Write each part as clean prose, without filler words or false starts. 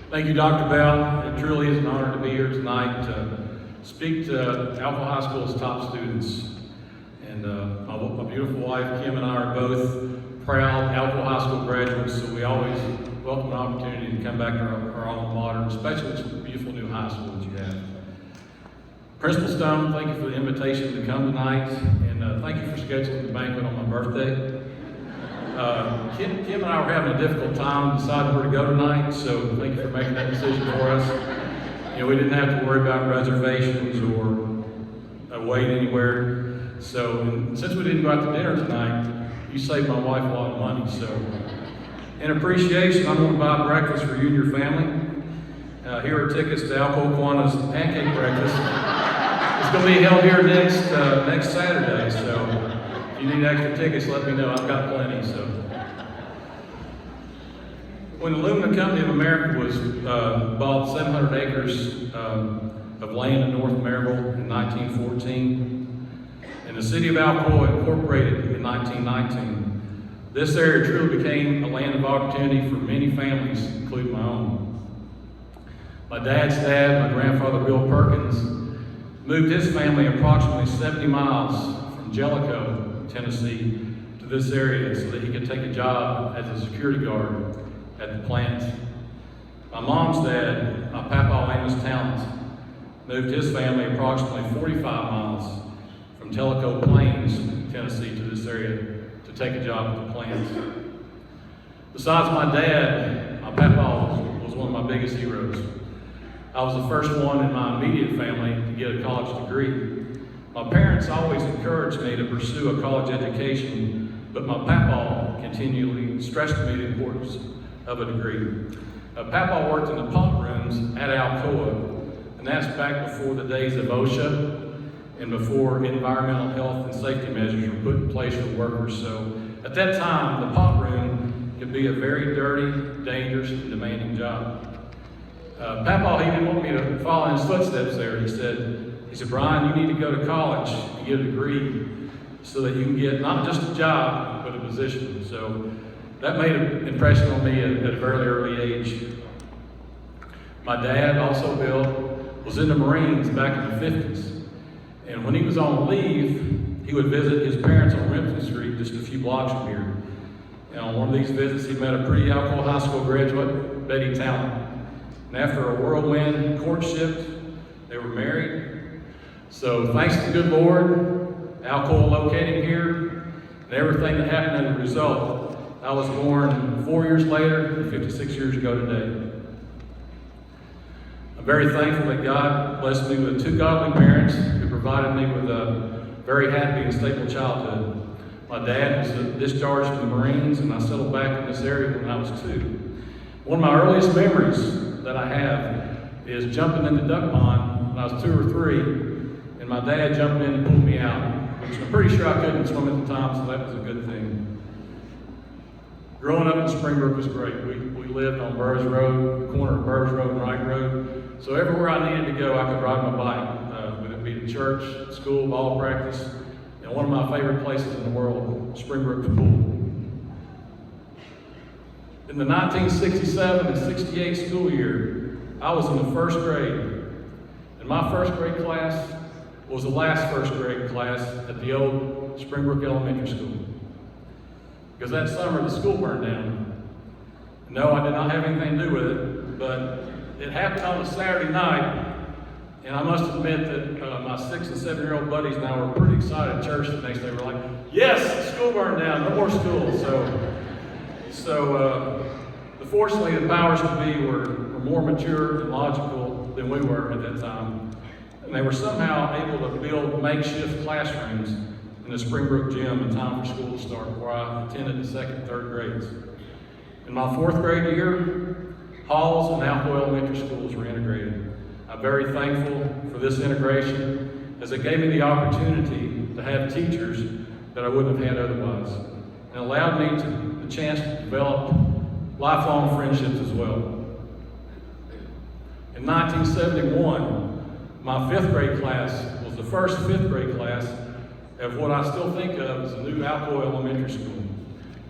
Thank you, Dr. Bell. It truly is an honor to be here tonight to speak to Alpha High School's top students. And my beautiful wife, Kim, and I are both proud Alpha High School graduates, so we always welcome an opportunity to come back to our alma mater, especially with the beautiful new high school that you have. Principal Stone, thank you for the invitation to come tonight, and thank you for scheduling the banquet on my birthday. Kim and I were having a difficult time deciding where to go tonight, so thank you for making that decision for us. You know, we didn't have to worry about reservations or wait anywhere. So since we didn't go out to dinner tonight, you saved my wife a lot of money. So in appreciation, I'm going to buy breakfast for you and your family. Here are tickets to Alco Quanta's pancake breakfast. It's going to be held here next Saturday. So if you need extra tickets, let me know. I've got plenty. So, when the Aluminum Company of America was bought 700 acres of land in North Maryville in 1914, and the city of Alcoa incorporated in 1919, this area truly became a land of opportunity for many families, including my own. My dad's dad, my grandfather Bill Perkins, moved his family approximately 70 miles from Jellicoe, Tennessee, to this area so that he could take a job as a security guard at the plant. My mom's dad, my papa Amos Talent, moved his family approximately 45 miles from Tellico Plains, Tennessee, to this area to take a job at the plant. Besides my dad, my papa was one of my biggest heroes. I was the first one in my immediate family to get a college degree. My parents always encouraged me to pursue a college education, but my papa continually stressed me the importance of a degree. Papa worked in the pump rooms at Alcoa, and that's back before the days of OSHA and before environmental health and safety measures were put in place for workers. So at that time, the pump room could be a very dirty, dangerous, and demanding job. Papa, he didn't want me to follow in his footsteps there. He said, Brian, you need to go to college and get a degree so that you can get not just a job, but a position. So that made an impression on me at a very early age. My dad, also Bill, was in the Marines back in the 50s. And when he was on leave, he would visit his parents on Remington Street, just a few blocks from here. And on one of these visits, he met a pretty Alcoa High School graduate, Betty Talent. And after a whirlwind courtship, they were married. So thanks to the good Lord, Alcoa locating here, and everything that happened as a result, I was born 4 years later, and 56 years ago today. I'm very thankful that God blessed me with two godly parents who provided me with a very happy and stable childhood. My dad was discharged from the Marines, and I settled back in this area when I was 2. One of my earliest memories that I have is jumping in the duck pond when I was 2 or 3, and my dad jumped in and pulled me out, which I'm pretty sure I couldn't swim at the time, so that was a good thing. Growing up in Springbrook was great. We lived on Burrs Road, the corner of Burrs Road and Wright Road, so everywhere I needed to go, I could ride my bike, whether it be to church, school, ball practice, and one of my favorite places in the world, Springbrook's pool. In the 1967 and 68 school year, I was in the first grade, and my first grade class was the last first grade class at the old Springbrook Elementary School. Because that summer the school burned down. No, I did not have anything to do with it, but it happened on a Saturday night, and I must admit that my 6 and 7-year-old buddies and I were pretty excited at church the next day. We're like, yes, the school burned down, no more school. So fortunately, the powers to be were more mature and logical than we were at that time. And they were somehow able to build makeshift classrooms in the Springbrook gym in time for school to start, where I attended the 2nd and 3rd grades. In my 4th grade year, Halls and Alcoa Elementary Schools were integrated. I'm very thankful for this integration, as it gave me the opportunity to have teachers that I wouldn't have had otherwise, and allowed me the chance to develop lifelong friendships as well. In 1971, my 5th grade class was the first 5th grade class of what I still think of as a new Alcoa Elementary School.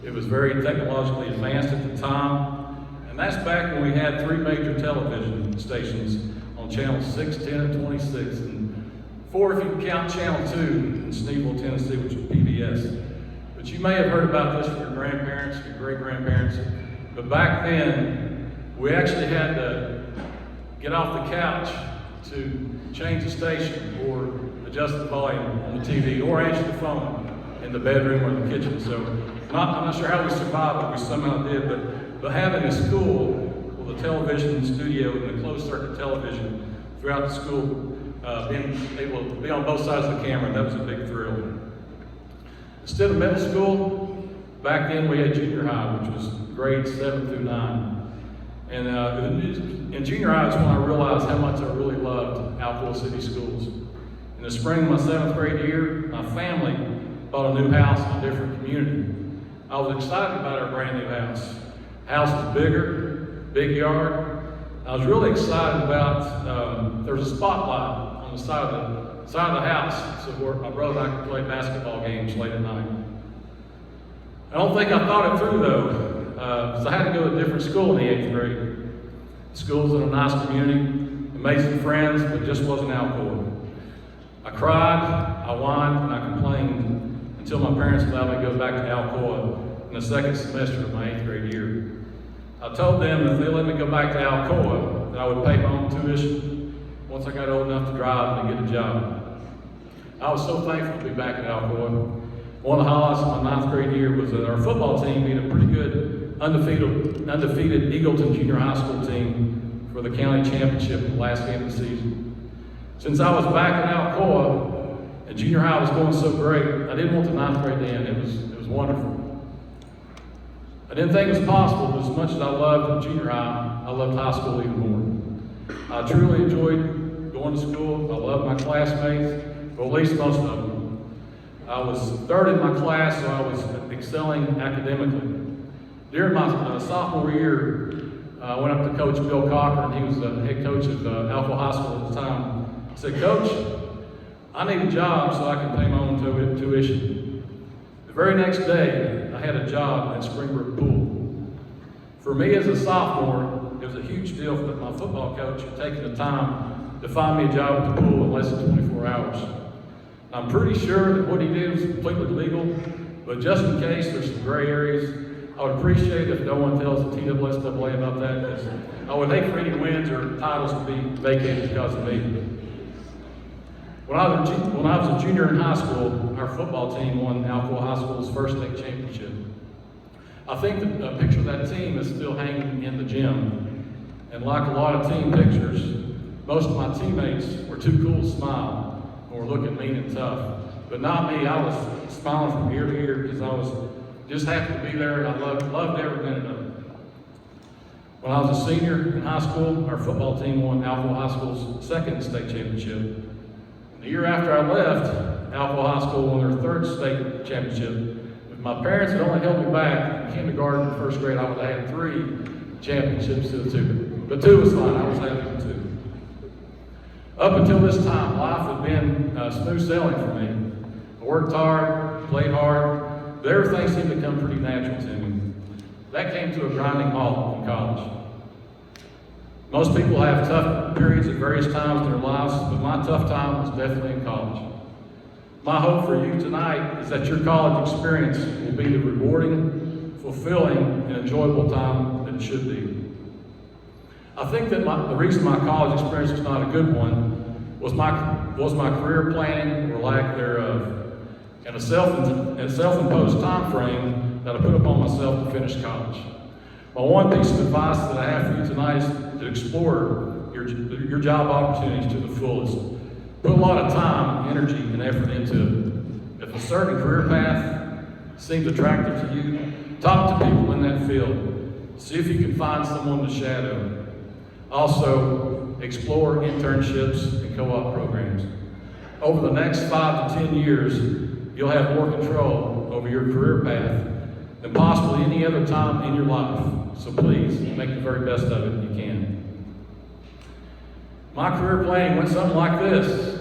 It was very technologically advanced at the time, and And that's back when we had 3 major television stations on channels 6, 10, and 26, and 4 if you count channel 2 in Sneeville, Tennessee, which was PBS. But you may have heard about this from your grandparents, your great-grandparents, but back then, we actually had to get off the couch to change the station or adjust the volume on the TV or answer the phone in the bedroom or the kitchen. So I'm not sure how we survived, but we somehow did. But having a school with a television studio and a closed circuit television throughout the school, being able to be on both sides of the camera, that was a big thrill. Instead of middle school, back then we had junior high, which was grades 7 through 9. And in junior high is when I realized how much I really loved Alcoa City Schools. In the spring of my 7th grade year, my family bought a new house in a different community. I was excited about our brand new house. The house was bigger, big yard. I was really excited about, there was a spotlight on the side of the house, so where my brother and I could play basketball games late at night. I don't think I thought it through though, because I had to go to a different school in the 8th grade. The school's in a nice community, I made some friends, but it just wasn't Alcoa. I cried, I whined, and I complained until my parents allowed me to go back to Alcoa in the 2nd semester of my 8th grade year. I told them if they let me go back to Alcoa, that I would pay my own tuition once I got old enough to drive and to get a job. I was so thankful to be back at Alcoa. One of the highlights of my 9th grade year was that our football team beat a pretty good undefeated Eagleton Junior High School team for the county championship in the last game of the season. Since I was back at Alcoa and junior high was going so great, I didn't want the 9th grade to end. It was wonderful. I didn't think it was possible, but as much as I loved junior high, I loved high school even more. I truly enjoyed going to school. I loved my classmates, or at least most of them. I was 3rd in my class, so I was excelling academically. During my sophomore year, I went up to Coach Bill Cochran. He was the head coach of Alcoa High School at the time. I said, "Coach, I need a job so I can pay my own tuition." The very next day, I had a job at Springbrook Pool. For me as a sophomore, it was a huge deal that my football coach had taken the time to find me a job at the pool in less than 24 hours. I'm pretty sure that what he did was completely legal, but just in case there's some gray areas, I would appreciate it if no one tells the TSSAA about that, because I would hate for any wins or titles to be vacated because of me. When I was a junior in high school, our football team won Alcoa High School's first state championship. I think the picture of that team is still hanging in the gym. And like a lot of team pictures, most of my teammates were too cool to smile or looking mean and tough. But not me. I was smiling from ear to ear because I was just happy to be there, and I loved every minute of it. When I was a senior in high school, our football team won Alcoa High School's 2nd state championship. The year after I left, Alcoa High School won their 3rd state championship. If my parents had only held me back in kindergarten and 1st grade, I would have had 3 championships to the 2. But 2 was fine. I was happy with 2. Up until this time, life had been smooth sailing for me. I worked hard, played hard, but everything seemed to come pretty natural to me. That came to a grinding halt in college. Most people have tough periods at various times in their lives, but my tough time was definitely in college. My hope for you tonight is that your college experience will be the rewarding, fulfilling, and enjoyable time that it should be. I think that the reason my college experience was not a good one was my career planning or lack thereof, and a self-imposed time frame that I put upon myself to finish college. My one piece of advice that I have for you tonight is to explore your job opportunities to the fullest. Put a lot of time, energy, and effort into it. If a certain career path seems attractive to you, talk to people in that field. See if you can find someone to shadow. Also, explore internships and co-op programs. Over the next 5 to 10 years, you'll have more control over your career path than possibly any other time in your life. So please, make the very best of it you can. My career planning went something like this.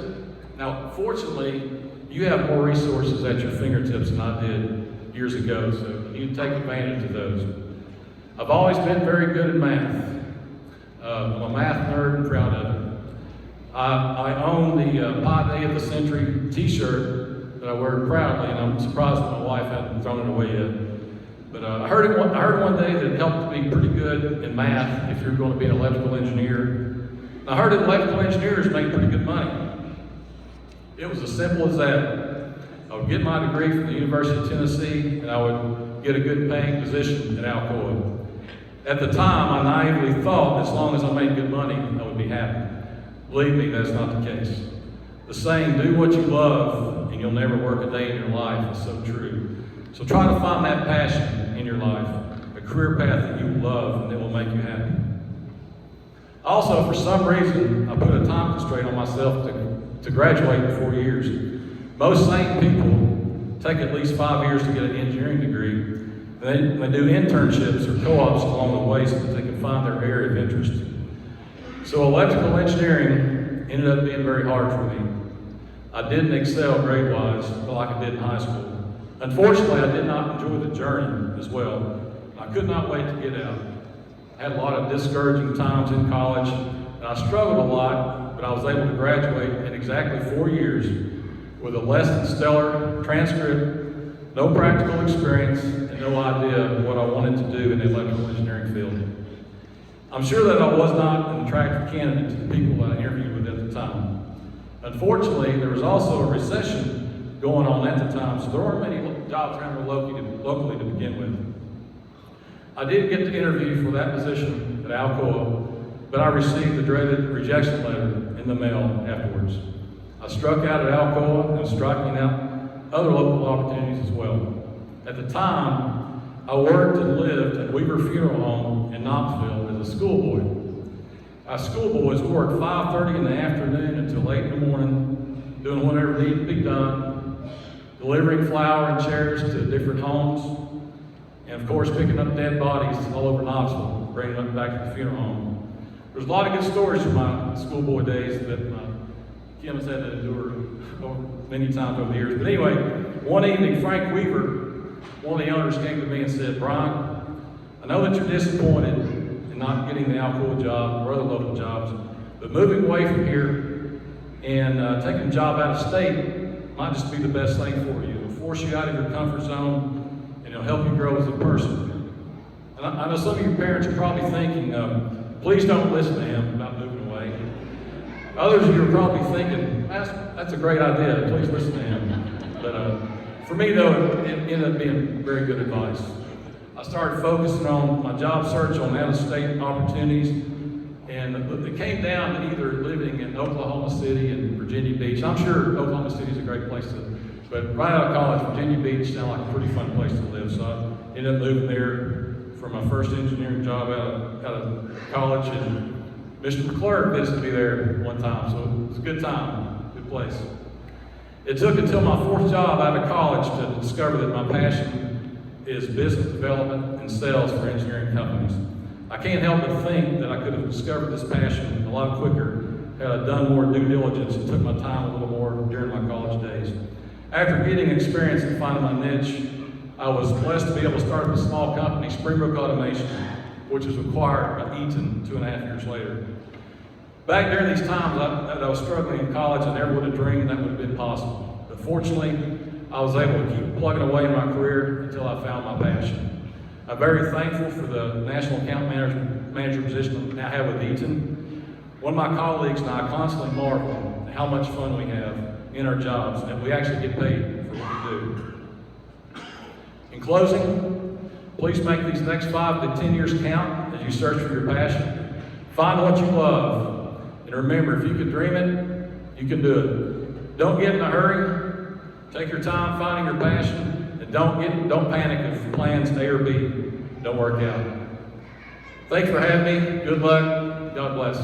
Now, fortunately, you have more resources at your fingertips than I did years ago, so you need to take advantage of those. I've always been very good at math. I'm a math nerd and proud of it. I own the Pie Day of the Century t-shirt that I wear proudly, and I'm surprised that my wife hasn't thrown it away yet. But I heard one day that it helped to be pretty good in math if you're going to be an electrical engineer. And I heard that electrical engineers make pretty good money. It was as simple as that. I would get my degree from the University of Tennessee, and I would get a good paying position at Alcoa. At the time, I naively thought as long as I made good money, I would be happy. Believe me, that's not the case. The saying, do what you love and you'll never work a day in your life, is so true. So try to find that passion in your life, a career path that you love and that will make you happy. Also, for some reason, I put a time constraint on myself to graduate in 4 years. Most sane people take at least 5 years to get an engineering degree. They do internships or co-ops along the way so that they can find their area of interest. So electrical engineering ended up being very hard for me. I didn't excel grade-wise like I did in high school. Unfortunately, I did not enjoy the journey as well. I could not wait to get out. I had a lot of discouraging times in college, and I struggled a lot, but I was able to graduate in exactly 4 years with a less than stellar transcript, no practical experience, and no idea what I wanted to do in the electrical engineering field. I'm sure that I was not an attractive candidate to the people that I interviewed with at the time. Unfortunately, there was also a recession going on at the time, so there weren't many jobs around here locally to begin with. I did get the interview for that position at Alcoa, but I received the dreaded rejection letter in the mail afterwards. I struck out at Alcoa and was striking out other local opportunities as well. At the time, I worked and lived at Weaver Funeral Home in Knoxville as a schoolboy. As schoolboys, we worked 5:30 in the afternoon until late in the morning, doing whatever needed to be done, delivering flour and chairs to different homes, and of course picking up dead bodies all over Knoxville, bringing them back to the funeral home. There's a lot of good stories from my schoolboy days that Kim has had to endure many times over the years. But anyway, one evening, Frank Weaver, one of the owners, came to me and said, "Brian, I know that you're disappointed in not getting the Alcoa job or other local jobs, but moving away from here and taking a job out of state might just be the best thing for you. It'll force you out of your comfort zone and it'll help you grow as a person." And I know some of your parents are probably thinking, please don't listen to him about moving away. Others of you are probably thinking, that's a great idea, please listen to him. But for me though, it ended up being very good advice. I started focusing on my job search on out-of-state opportunities, and it came down to either living in Oklahoma City and Virginia Beach. I'm sure Oklahoma City is a great place but right out of college, Virginia Beach sounded like a pretty fun place to live, so I ended up moving there for my first engineering job out of college, and Mr. McClure visited me there one time, so it was a good time, good place. It took until my fourth job out of college to discover that my passion is business development and sales for engineering companies. I can't help but think that I could have discovered this passion a lot quicker had I done more due diligence and took my time a little more during my college days. After getting experience and finding my niche, I was blessed to be able to start up a small company, Springbrook Automation, which was acquired by Eaton 2.5 years later. Back during these times that I was struggling in college, I never would have dreamed that would have been possible. But fortunately, I was able to keep plugging away in my career until I found my passion. I'm very thankful for the national account manager position I now have with Eaton. One of my colleagues and I constantly marvel at how much fun we have in our jobs, and we actually get paid for what we do. In closing, please make these next 5 to 10 years count as you search for your passion. Find what you love. And remember, if you can dream it, you can do it. Don't get in a hurry. Take your time finding your passion, and don't panic if plans A or B don't work out. Thanks for having me. Good luck. God bless.